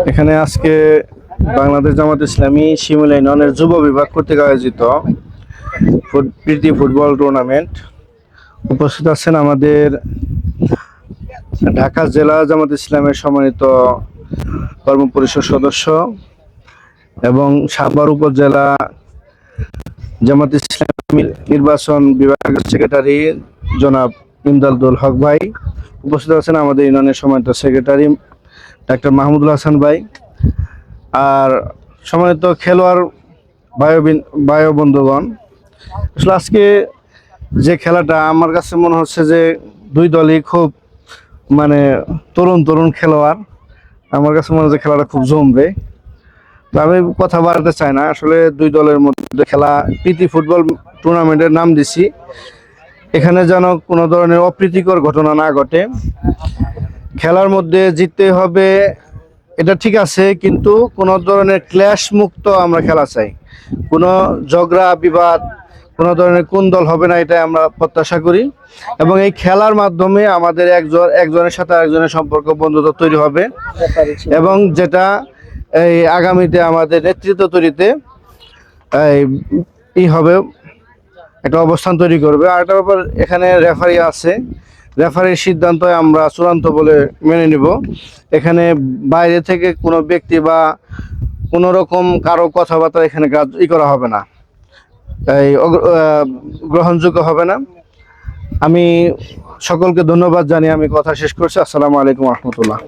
এখানে আজকে বাংলাদেশ জামাত ইসলামী শিমুল ইউনিয়নের যুব বিভাগ কর্তৃক আয়োজিত প্রীতি ফুটবল টুর্নামেন্ট। উপস্থিত আছেন আমাদের ঢাকা জেলা জামাত ইসলামের সম্মানিত কর্ম পরিষদ সদস্য এবং সাভার উপজেলা জামাত ইসলামী নির্বাচন বিভাগের সেক্রেটারি জনাব ইমদাদুল হক ভাই। উপস্থিত আছেন আমাদের ইউনিয়নের সম্মানিত সেক্রেটারি ডাক্তার মাহমুদুল হাসান ভাই। আর সম্মানিত খেলোয়াড় বায়ু বন্ধুগণ, আসলে আজকে যে খেলাটা আমার কাছে মনে হচ্ছে যে দুই দলই খুব তরুণ খেলোয়াড়। আমার কাছে মনে হচ্ছে খেলাটা খুব জমবে। আমি কথা বাড়াতে চাই না, আসলে দুই দলের মধ্যে খেলা প্রীতি ফুটবল টুর্নামেন্টের নাম দিছি। এখানে যেন কোনো ধরনের অপ্রীতিকর ঘটনা না ঘটে। খেলার মধ্যে জিততে হবে এটা ঠিক আছে, কিন্তু কোনো ধরনের ক্ল্যাশ মুক্ত আমরা খেলা চাই। কোনো ঝগড়া বিবাদ, কোনো ধরনের কোন্দল হবে না, এটাই আমরা প্রত্যাশা করি। এবং এই খেলার মাধ্যমে আমাদের একজনের সাথে আরেকজনের সম্পর্ক বন্ধুত্ব তৈরি হবে এবং যেটা এই আগামীতে আমাদের নেতৃত্ব তৈরিতে হবে, একটা অবস্থান তৈরি করবে। আর একটা ব্যাপার, এখানে রেফারি আছে, রেফারির সিদ্ধান্ত আমরা চূড়ান্ত বলে মেনে নিব। এখানে বাইরে থেকে কোনো ব্যক্তি বা কোনো রকম কারো কথাবার্তা এখানে করা হবে না, গ্রহণযোগ্য হবে না। আমি সকলকে ধন্যবাদ জানিয়ে আমি কথা শেষ করছি। আসসালামু আলাইকুম রহমতুল্লাহ।